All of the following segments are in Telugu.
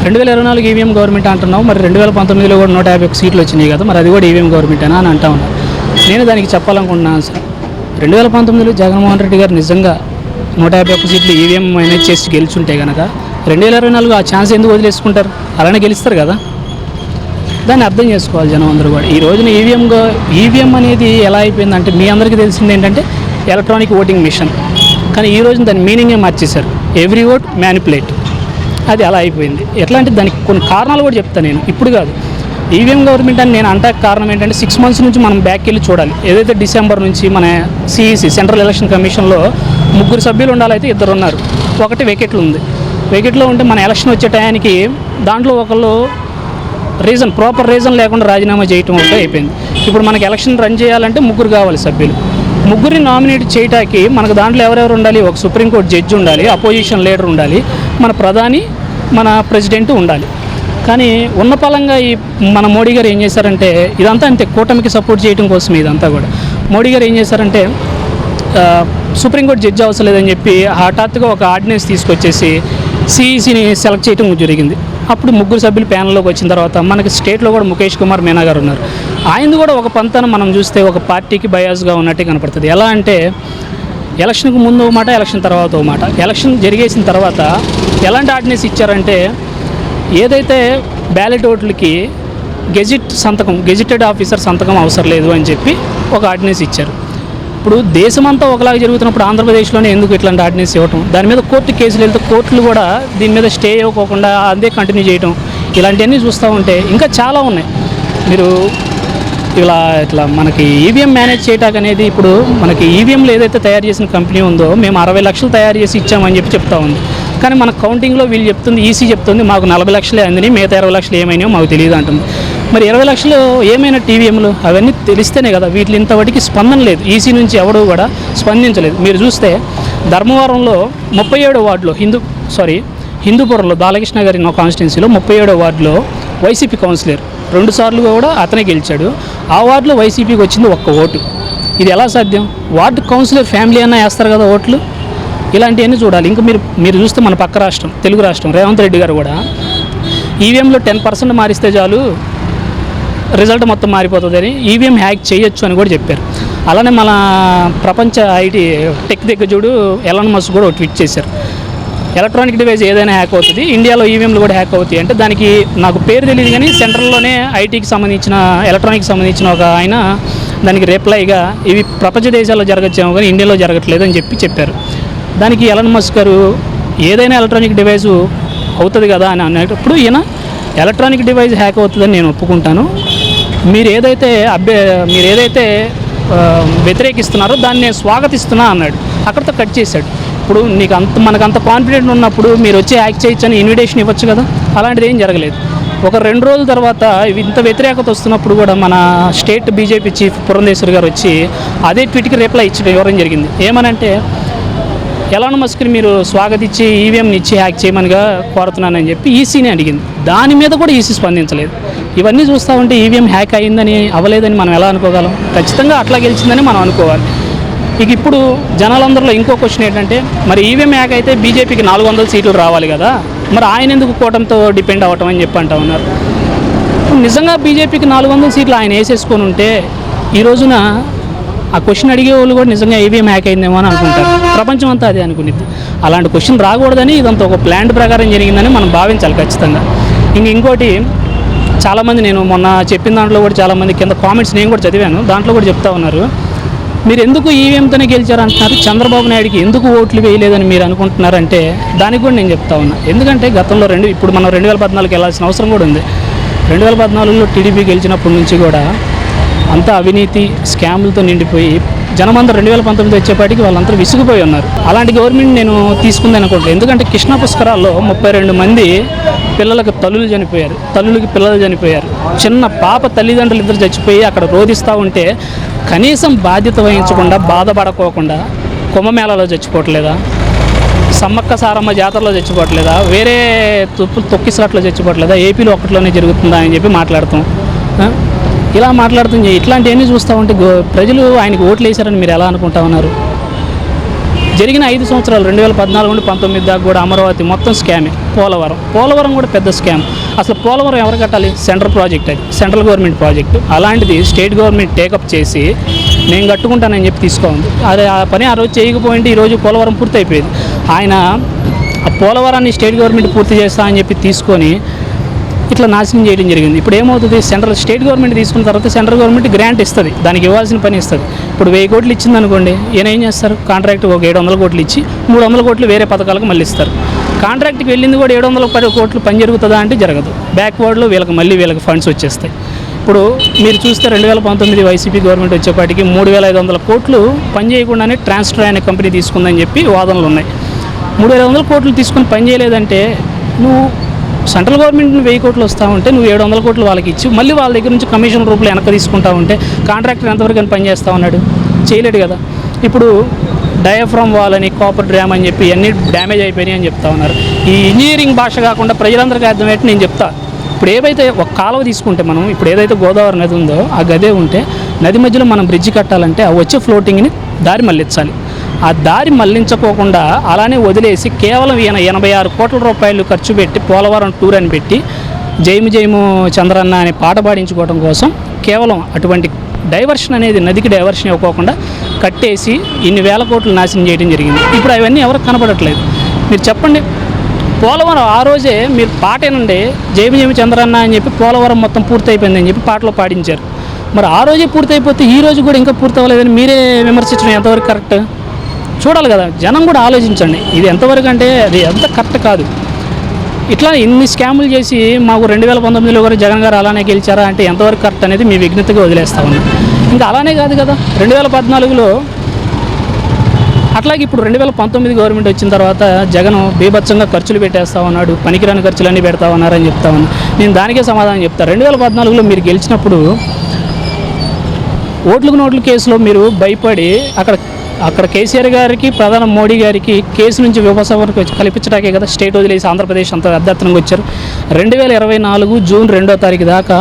2024 ఈవీఎం గవర్నమెంట్ అంటున్నావు, మరి 2019లో కూడా 151 సీట్లు వచ్చినాయి కదా, మరి అది కూడా ఈవీఎం గవర్నమెంటేనా అని అంటా ఉన్నారు. నేను దానికి చెప్పాలనుకుంటున్నాను సార్, 2019లో జగన్మోహన్ రెడ్డి గారు నిజంగా 151 సీట్లు ఈవీఎం మేనేజ్ చేసి గెలుచుంటే కనుక 2024 ఆ ఛాన్స్ ఎందుకు వదిలేసుకుంటారు? అలానే గెలుస్తారు కదా. దాన్ని అర్థం చేసుకోవాలి జనం అందరూ కూడా. ఈ రోజున ఈవీఎం అనేది ఎలా అయిపోయిందంటే, మీ అందరికీ తెలిసింది ఏంటంటే ఎలక్ట్రానిక్ ఓటింగ్ మిషన్, కానీ ఈ రోజున దాని మీనింగే మార్చేశారు. ఎవ్రీ ఓట్ మ్యానిపులేట్, అది అలా అయిపోయింది. ఎట్లా అంటే దానికి కొన్ని కారణాలు కూడా చెప్తాను నేను, ఇప్పుడు కాదు. ఈవీఎం గవర్నమెంట్ అని నేను అంటాక కారణం ఏంటంటే 6 months నుంచి మనం బ్యాక్ వెళ్ళి చూడాలి. ఏదైతే డిసెంబర్ నుంచి మన సిఈసి సెంట్రల్ ఎలక్షన్ కమిషన్లో 3 సభ్యులు ఉండాలైతే 2 ఉన్నారు, 1 వెకెట్లు ఉంది. వెకెట్లో ఉంటే మన ఎలక్షన్ వచ్చే టయానికి దాంట్లో ఒకళ్ళు ప్రాపర్ రీజన్ లేకుండా రాజీనామా చేయటం ఒకటే అయిపోయింది. ఇప్పుడు మనకి ఎలక్షన్ రన్ చేయాలంటే 3 కావాలి సభ్యులు. 3 నామినేట్ చేయటానికి మనకు దాంట్లో ఎవరెవరు ఉండాలి? ఒక సుప్రీంకోర్టు జడ్జి ఉండాలి, అపోజిషన్ లీడర్ ఉండాలి, మన ప్రధాని, మన ప్రెసిడెంట్ ఉండాలి. కానీ ఉన్న పలంగా మన మోడీ గారు ఏం చేశారంటే, ఇదంతా అంతే కూటమికి సపోర్ట్ చేయడం కోసం ఇదంతా కూడా. మోడీ గారు ఏం చేశారంటే సుప్రీంకోర్టు జడ్జి అవసరం లేదని చెప్పి హఠాత్తుగా ఒక ఆర్డినెన్స్ తీసుకొచ్చేసి సిఈసిని సెలెక్ట్ చేయడం జరిగింది. అప్పుడు 3 సభ్యులు ప్యానల్లోకి వచ్చిన తర్వాత మనకి స్టేట్లో కూడా ముఖేష్ కుమార్ మీనా గారు ఉన్నారు. ఆయన కూడా ఒక పంతన మనం చూస్తే ఒక పార్టీకి బయాస్గా ఉన్నట్టే కనపడుతుంది. ఎలా అంటే ఎలక్షన్కు ముందు ఒక మాట, ఎలక్షన్ తర్వాత ఒక మాట. ఎలక్షన్ జరిగేసిన తర్వాత ఎలాంటి ఆర్డినెన్స్ ఇచ్చారంటే, ఏదైతే బ్యాలెట్ ఓట్లకి గెజిటెడ్ ఆఫీసర్ సంతకం అవసరం లేదు అని చెప్పి ఒక ఆర్డినెన్స్ ఇచ్చారు. ఇప్పుడు దేశమంతా ఒకలాగా జరుగుతున్నప్పుడు ఆంధ్రప్రదేశ్లోనే ఎందుకు ఇట్లాంటి ఆర్డినెన్స్ ఇవ్వటం? దాని మీద కోర్టు కేసులు వెళ్తే కోర్టులు కూడా దీని మీద స్టే ఇవ్వకోకుండా అదే కంటిన్యూ చేయటం, ఇలాంటివన్నీ చూస్తూ ఉంటే ఇంకా చాలా ఉన్నాయి. మీరు ఇట్లా మనకి ఈవీఎం మేనేజ్ చేయటానికి అనేది, ఇప్పుడు మనకి ఈవీఎంలో ఏదైతే తయారు చేసిన కంపెనీ ఉందో మేము 60 లక్షలు తయారు చేసి ఇచ్చామని చెప్పి చెప్తా ఉంది. కానీ మన కౌంటింగ్లో వీళ్ళు చెప్తుంది, ఈసీ చెప్తుంది మాకు 40 లక్షలే అందిని, మిగతా 20 లక్షలు ఏమైనాయో మాకు తెలియదు అంటుంది. మరి 20 లక్షలు ఏమైనా టీవీఎంలు అవన్నీ తెలిస్తేనే కదా. వీటిలో ఇంతవరకు స్పందన లేదు, ఈసీ నుంచి ఎవడూ కూడా స్పందించలేదు. మీరు చూస్తే ధర్మవరంలో 37వ వార్డులో హిందూపురంలో బాలకృష్ణ గారి కాన్స్టిట్యున్సీలో 37వ వార్డులో వైసీపీ కౌన్సిలర్ 2 సార్లు కూడా అతనే గెలిచాడు. ఆ వార్డులో వైసీపీకి వచ్చింది 1 ఓటు. ఇది ఎలా సాధ్యం? వార్డు కౌన్సిలర్ ఫ్యామిలీ అన్నా వేస్తారు కదా ఓట్లు. ఇలాంటివన్నీ చూడాలి. ఇంకా మీరు చూస్తే మన పక్క రాష్ట్రం, తెలుగు రాష్ట్రం, రేవంత్ రెడ్డి గారు కూడా ఈవీఎంలో 10% మారిస్తే చాలు రిజల్ట్ మొత్తం మారిపోతుందని, ఈవీఎం హ్యాక్ చేయొచ్చు అని కూడా చెప్పారు. అలానే మన ప్రపంచ టెక్ దిగ్గజుడు ఎలాన్ మస్క్ కూడా ఒక ట్వీట్ చేశారు, ఎలక్ట్రానిక్ డివైస్ ఏదైనా హ్యాక్ అవుతుంది, ఇండియాలో ఈవీఎంలు కూడా హ్యాక్ అవుతాయి అంటే. దానికి నాకు పేరు తెలియదు కానీ సెంట్రల్లోనే ఐటీకి సంబంధించిన ఎలక్ట్రానిక్కి సంబంధించిన ఒక ఆయన దానికి రిప్లైగా ఇవి ప్రపంచ దేశాల్లో జరగచ్చేమో కానీ ఇండియాలో జరగట్లేదు అని చెప్పారు. దానికి ఎలాన్ మస్క్ గారు ఏదైనా ఎలక్ట్రానిక్ డివైస్ అవుతుంది కదా అని అనేటప్పుడు ఈయన ఎలక్ట్రానిక్ డివైస్ హ్యాక్ అవుతుందని నేను ఒప్పుకుంటాను, మీరు ఏదైతే వ్యతిరేకిస్తున్నారో దాన్ని నేను స్వాగతిస్తున్నా అన్నాడు. అక్కడితో కట్ చేశాడు. ఇప్పుడు మనకు అంత కాన్ఫిడెంట్ ఉన్నప్పుడు మీరు వచ్చి హ్యాక్ చేయొచ్చు అని ఇన్విటేషన్ ఇవ్వచ్చు కదా. అలాంటిది ఏం జరగలేదు. ఒక 2 రోజుల తర్వాత ఇంత వ్యతిరేకత వస్తున్నప్పుడు కూడా మన స్టేట్ బీజేపీ చీఫ్ పురంధేశ్వర్ గారు వచ్చి అదే ట్వీట్కి రిప్లై ఇవ్వడం జరిగింది. ఏమనంటే, ఎలాన్ మస్క్ని మీరు స్వాగతించి ఈవీఎంని ఇచ్చి హ్యాక్ చేయమనిగా కోరుతున్నానని చెప్పి ఈసీని అడిగింది. దాని మీద కూడా ఈసీ స్పందించలేదు. ఇవన్నీ చూస్తూ ఉంటే ఈవీఎం హ్యాక్ అయ్యిందని అవ్వలేదని మనం ఎలా అనుకోగలం? ఖచ్చితంగా అట్లా గెలిచిందని మనం అనుకోవాలి. ఇప్పుడు జనాలందరిలో ఇంకో క్వశ్చన్ ఏంటంటే, మరి ఈవీఎం హ్యాక్ అయితే బీజేపీకి 400 సీట్లు రావాలి కదా, మరి ఆయన ఎందుకు కూటమితో డిపెండ్ అవ్వటం అని చెప్పి అంటా ఉన్నారు. నిజంగా బీజేపీకి 400 సీట్లు ఆయన వేసేసుకొని ఉంటే ఈ రోజున ఆ క్వశ్చన్ అడిగే వాళ్ళు కూడా నిజంగా ఈవీఎం హ్యాక్ అయిందేమో అని అనుకుంటారు. ప్రపంచం అంతా అదే అనుకునేది. అలాంటి క్వశ్చన్ రాకూడదని ఇదంతా ఒక ప్లాన్ ప్రకారం జరిగిందని మనం భావించాలి ఖచ్చితంగా. ఇంకోటి చాలామంది, నేను మొన్న చెప్పిన దాంట్లో కూడా చాలామంది కింద కామెంట్స్ నేను కూడా చదివాను, దాంట్లో కూడా చెప్తా ఉన్నారు, మీరు ఎందుకు ఈవీఎంతోనే గెలిచారు అంటున్నారు, చంద్రబాబు నాయుడుకి ఎందుకు ఓట్లు వేయలేదని మీరు అనుకుంటున్నారంటే దానికి కూడా నేను చెప్తా ఉన్నా. ఎందుకంటే గతంలో ఇప్పుడు మనం 2014 వెళ్ళాల్సిన అవసరం కూడా ఉంది. 2014లో టీడీపీ గెలిచినప్పటి నుంచి కూడా అంతా అవినీతి స్కాములతో నిండిపోయి జనమందరూ 2019 వచ్చేపాటికి వాళ్ళందరూ విసిగిపోయి ఉన్నారు. అలాంటి గవర్నమెంట్ నేను తీసుకుంది అనుకోండి. ఎందుకంటే కృష్ణా పుష్కరాల్లో 32 మంది పిల్లలకి తల్లులకి పిల్లలు చనిపోయారు. చిన్న పాప తల్లిదండ్రులు ఇద్దరు చచ్చిపోయి అక్కడ రోధిస్తూ ఉంటే కనీసం బాధ్యత వహించకుండా బాధపడకోకుండా కుంభమేళాలో చచ్చిపోవట్లేదా, సమ్మక్క సారమ్మ జాతరలో చచ్చిపోవట్లేదా, వేరే తొక్కిసలాట్లో చచ్చిపోవట్లేదా, ఏపీలో ఒక్కట్లోనే జరుగుతుందా అని చెప్పి మాట్లాడతాం. ఇలా మాట్లాడుతుంది. ఇట్లాంటివన్నీ చూస్తూ ఉంటే ప్రజలు ఆయనకు ఓట్లు వేశారని మీరు ఎలా అనుకుంటా ఉన్నారు? జరిగిన 5 సంవత్సరాలు 2014 నుండి 19 దాకా కూడా అమరావతి మొత్తం స్కామే. పోలవరం కూడా పెద్ద స్కామ్. అసలు పోలవరం ఎవరు కట్టాలి? సెంట్రల్ ప్రాజెక్ట్, అది సెంట్రల్ గవర్నమెంట్ ప్రాజెక్టు. అలాంటిది స్టేట్ గవర్నమెంట్ టేకప్ చేసి నేను కట్టుకుంటానని చెప్పి తీసుకోండి. అదే ఆ పని ఆ రోజు చేయకపోయింటే ఈరోజు పోలవరం పూర్తి అయిపోయేది. ఆయన ఆ పోలవరాన్ని స్టేట్ గవర్నమెంట్ పూర్తి చేస్తా అని చెప్పి తీసుకొని ఇట్లా నాశనం చేయడం జరిగింది. ఇప్పుడు ఏమవుతుంది? స్టేట్ గవర్నమెంట్ తీసుకున్న తర్వాత సెంట్రల్ గవర్నమెంట్ గ్రాంట్ ఇస్తుంది, దానికి ఇవ్వాల్సిన పని ఇస్తుంది. ఇప్పుడు 1000 కోట్లు ఇచ్చింది అనుకోండి, ఈయన ఏం చేస్తారు? కాంట్రాక్ట్ ఒక 700 కోట్లు ఇచ్చి 300 కోట్లు వేరే పథకాలకు మళ్ళీ ఇస్తారు. కాంట్రాక్ట్కి వెళ్ళింది కూడా 710 కోట్లు పని జరుగుతుందా అంటే జరగదు. బ్యాక్వర్డ్లో వీళ్ళకి ఫండ్స్ వచ్చేస్తాయి. ఇప్పుడు మీరు చూస్తే 2019 వైసీపీ గవర్నమెంట్ వచ్చేపాటికి 3500 కోట్లు పని చేయకుండానే ట్రాన్స్టర్ అనే కంపెనీ తీసుకుందని చెప్పి వాదనలు ఉన్నాయి. 3500 కోట్లు తీసుకుని పని చేయలేదంటే నువ్వు సెంట్రల్ గవర్నమెంట్ 1000 కోట్లు వస్తూ ఉంటే నువ్వు 700 కోట్లు వాళ్ళకి ఇచ్చి మళ్ళీ వాళ్ళ దగ్గర నుంచి కమిషన్ రూపాయలు వెనక తీసుకుంటా ఉంటే కాంట్రాక్టర్ ఎంతవరకు అని పని చేస్తూ ఉన్నాడు? చేయలేడు కదా. ఇప్పుడు డయాఫ్రమ్ వాల్ అని, కాపర్ డ్యామ్ అని చెప్పి అన్నీ డ్యామేజ్ అయిపోయినాయి అని చెప్తా ఉన్నారు. ఈ ఇంజనీరింగ్ భాష కాకుండా ప్రజలందరికీ అర్థమయ్యేట్టు నేను చెప్తా. ఇప్పుడు ఏవైతే ఒక కాలువ తీసుకుంటే మనం ఇప్పుడు ఏదైతే గోదావరి నది ఉందో ఆ గదే ఉంటే నది మధ్యలో మనం బ్రిడ్జ్ కట్టాలంటే ఆ వచ్చే ఫ్లోటింగ్ని దారి మళ్ళించాలి. ఆ దారి మళ్లించుకోకుండా అలానే వదిలేసి కేవలం 86 కోట్ల రూపాయలు ఖర్చు పెట్టి పోలవరం టూర్ అని పెట్టి జైము జైము చంద్రన్న అనే పాట పాడించుకోవడం కోసం కేవలం అటువంటి డైవర్షన్ అనేది నదికి డైవర్షన్ ఇవ్వకోకుండా కట్టేసి ఇన్ని వేల కోట్లు నాశనం చేయడం జరిగింది. ఇప్పుడు అవన్నీ ఎవరికి కనపడట్లేదు. మీరు చెప్పండి, పోలవరం ఆ రోజే మీరు పాటేనండి జైము జైము చంద్రన్న అని చెప్పి పోలవరం మొత్తం పూర్తయిపోయిందని చెప్పి పాటలో పాడించారు. మరి ఆ రోజే పూర్తయిపోతే ఈ రోజు కూడా ఇంకా పూర్తి అవ్వలేదని మీరే విమర్శించడం ఎంతవరకు కరెక్ట్? చూడాలి కదా, జనం కూడా ఆలోచించండి. ఇది ఎంతవరకు అంటే అది ఎంత కరెక్ట్ కాదు. ఇట్లా ఇన్ని స్కాములు చేసి మాకు 2019లో కూడా జగన్ గారు అలానే గెలిచారా అంటే ఎంతవరకు కరెక్ట్ అనేది మీ విజ్ఞతగా వదిలేస్తా ఉన్నాం. ఇంకా అలానే కాదు కదా, 2014లో అట్లాగే ఇప్పుడు 2019 గవర్నమెంట్ వచ్చిన తర్వాత జగన్ బీభత్సంగా ఖర్చులు పెట్టేస్తా ఉన్నాడు, పనికిరాని ఖర్చులన్నీ పెడతా ఉన్నారని చెప్తా ఉన్నాను. నేను దానికే సమాధానం చెప్తాను. 2014లో మీరు గెలిచినప్పుడు ఓట్లకు నోట్ల కేసులో మీరు భయపడి అక్కడ కేసీఆర్ గారికి ప్రధాని మోడీ గారికి కేసు నుంచి ఉపసంహరణకు కల్పించడానికే కదా స్టేట్ వదిలేసి ఆంధ్రప్రదేశ్ అంతా అర్ధాత్రంగా వచ్చారు. 2024 జూన్ 2వ తారీఖు దాకా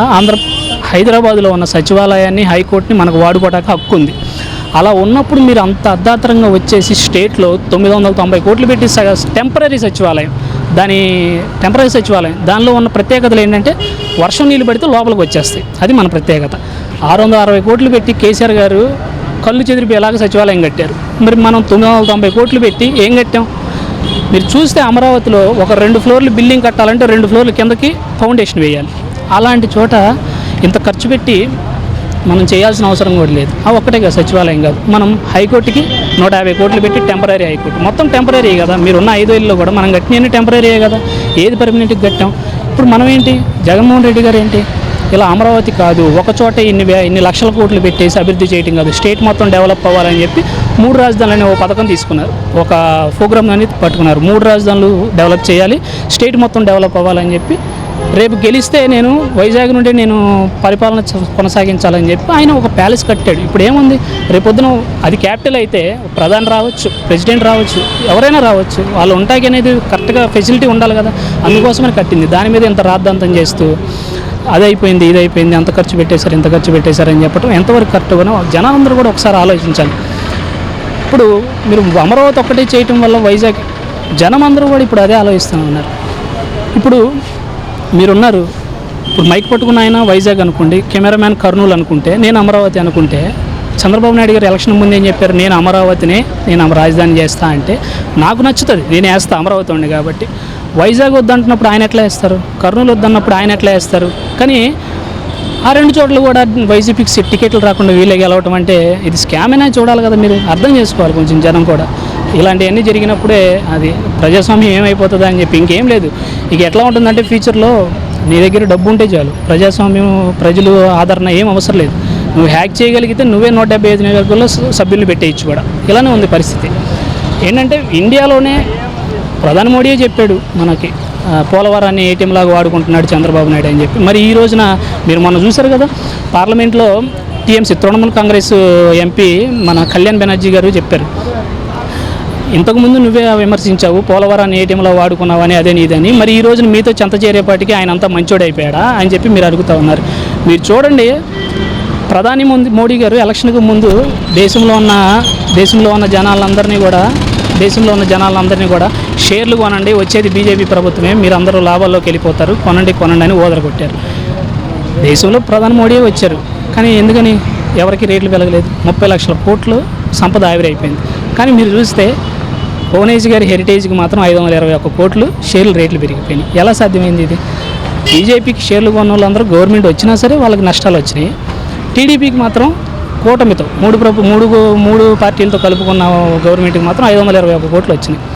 హైదరాబాద్లో ఉన్న సచివాలయాన్ని, హైకోర్టుని మనకు వాడుకోవడానికి హక్కు ఉంది. అలా ఉన్నప్పుడు మీరు అంత అర్ధాత్రంగా వచ్చేసి స్టేట్లో 990 కోట్లు పెట్టి టెంపరీ సచివాలయం, దానిలో ఉన్న ప్రత్యేకతలు ఏంటంటే వర్షం నీళ్ళు పడితే లోపలికి వచ్చేస్తాయి. అది మన ప్రత్యేకత. 660 కోట్లు పెట్టి కేసీఆర్ గారు కళ్ళు చెదిరిపోయేలాగా సచివాలయం కట్టారు. మరి మనం 990 కోట్లు పెట్టి ఏం కట్టాం? మీరు చూస్తే అమరావతిలో ఒక 2 ఫ్లోర్లు బిల్డింగ్ కట్టాలంటే 2 ఫ్లోర్ల కిందకి ఫౌండేషన్ వేయాలి. అలాంటి చోట ఇంత ఖర్చు పెట్టి మనం చేయాల్సిన అవసరం కూడా లేదు. ఒక్కటే కదా సచివాలయం కాదు, మనం హైకోర్టుకి 150 కోట్లు పెట్టి టెంపరీ హైకోర్టు మొత్తం టెంపరీ కదా. మీరున్న 5 ఏళ్ళలో కూడా మనం కట్టినవి టెంపరీయే కదా, ఏది పర్మనెంట్గా కట్టాం. ఇప్పుడు మనం ఏంటి, జగన్మోహన్ రెడ్డి గారు ఏంటి, ఇలా అమరావతి కాదు ఒక చోట ఇన్ని లక్షల కోట్లు పెట్టేసి అభివృద్ధి చేయడం కాదు, స్టేట్ మొత్తం డెవలప్ అవ్వాలని చెప్పి 3 రాజధానులు ఒక పథకం తీసుకున్నారు, ఒక ప్రోగ్రామ్ అనేది పట్టుకున్నారు. 3 రాజధానులు డెవలప్ చేయాలి, స్టేట్ మొత్తం డెవలప్ అవ్వాలని చెప్పి రేపు గెలిస్తే నేను వైజాగ్ నుండి నేను పరిపాలన కొనసాగించాలని చెప్పి ఆయన ఒక ప్యాలెస్ కట్టాడు. ఇప్పుడు ఏముంది, రేపొద్దున అది క్యాపిటల్ అయితే ప్రధాని రావచ్చు, ప్రెసిడెంట్ రావచ్చు, ఎవరైనా రావచ్చు, వాళ్ళు ఉంటాకి అనేది కరెక్ట్గా ఫెసిలిటీ ఉండాలి కదా, అందుకోసమని కట్టింది. దాని మీద ఇంత రాద్ధాంతం చేస్తూ అది అయిపోయింది, ఇది అయిపోయింది, అంత ఖర్చు పెట్టేశారు, ఇంత ఖర్చు పెట్టేశారని చెప్పడం ఎంతవరకు కరెక్ట్గానో జనాలందరూ కూడా ఒకసారి ఆలోచించాలి. ఇప్పుడు మీరు అమరావతి ఒక్కటే చేయటం వల్ల వైజాగ్ జనం అందరూ కూడా ఇప్పుడు అదే ఆలోచిస్తూ ఉన్నారు. ఇప్పుడు మీరున్నారు, ఇప్పుడు మైక్ పట్టుకున్న ఆయన వైజాగ్ అనుకోండి, కెమెరామ్యాన్ కర్నూలు అనుకుంటే, నేను అమరావతి అనుకుంటే, చంద్రబాబు నాయుడు గారు ఎలక్షన్ ముందు ఏం చెప్పారు, నేను అమరావతిని రాజధాని చేస్తా అంటే నాకు నచ్చుతుంది, నేను వేస్తా అమరావతి ఉండి కాబట్టి. వైజాగ్ వద్దంటున్నప్పుడు ఆయన ఎట్లా వేస్తారు, కర్నూలు వద్దన్నప్పుడు ఆయన ఎట్లా వేస్తారు? కానీ ఆ 2 చోట్ల కూడా వైసీపీకి టికెట్లు రాకుండా వీళ్ళే గెలవటం అంటే ఇది స్కామ్ అయినా చూడాలి కదా, మీరు అర్థం చేసుకోవాలి కొంచెం జనం కూడా. ఇలాంటివన్నీ జరిగినప్పుడే అది ప్రజాస్వామ్యం ఏమైపోతుందా అని చెప్పి ఇంకేం లేదు. ఇక ఎట్లా ఉంటుందంటే ఫ్యూచర్లో నీ దగ్గర డబ్బు ఉంటే చాలు, ప్రజాస్వామ్యం ప్రజలు ఆదరణ ఏం అవసరం లేదు. నువ్వు హ్యాక్ చేయగలిగితే నువ్వే 175 నియోజకవర్గాల్లో సభ్యులను పెట్టేయచ్చు కూడా. ఇలానే ఉంది పరిస్థితి. ఏంటంటే ఇండియాలోనే ప్రధాని మోడీయే చెప్పాడు మనకి పోలవరాన్ని ఏటీఎం లాగా వాడుకుంటున్నాడు చంద్రబాబు నాయుడు అని చెప్పి. మరి ఈ రోజున మీరు మొన్న చూశారు కదా, పార్లమెంట్లో టీఎంసీ తృణమూల్ కాంగ్రెస్ ఎంపీ మన కళ్యాణ్ బెనర్జీ గారు చెప్పారు, ఇంతకుముందు నువ్వే విమర్శించావు పోలవరాన్ని ఏటీఎంలో వాడుకున్నావని అదే నీదని, మరి ఈ రోజున మీతో చెంత చేరేపాటికి ఆయన అంతా మంచోడు అయిపోయాడా అని చెప్పి మీరు అడుగుతూ ఉన్నారు. మీరు చూడండి, ప్రధాని మోడీ గారు ఎలక్షన్కు ముందు దేశంలో ఉన్న జనాలందరినీ కూడా దేశంలో ఉన్న జనాలందరినీ కూడా షేర్లు కొనండి, వచ్చేది బీజేపీ ప్రభుత్వమే, మీరు అందరూ లాభాల్లోకి వెళ్ళిపోతారు, కొనండి అని ఓదరగొట్టారు. దేశంలో ప్రధాని మోడీ వచ్చారు, కానీ ఎందుకని ఎవరికి రేట్లు పెరగలేదు. 30 లక్షల కోట్లు సంపద ఆవిరైపోయింది. కానీ మీరు చూస్తే భువనేశ్వర్ గారి హెరిటేజ్కి మాత్రం 521 కోట్లు షేర్లు రేట్లు పెరిగిపోయినాయి. ఎలా సాధ్యమైంది ఇది? బీజేపీకి షేర్లు కొన్న వాళ్ళందరూ గవర్నమెంట్ వచ్చినా సరే వాళ్ళకి నష్టాలు వచ్చినాయి. టీడీపీకి మాత్రం కూటమితో మూడు పార్టీలతో కలుపుకున్న గవర్నమెంట్కి మాత్రం 521 కోట్లు వచ్చినాయి.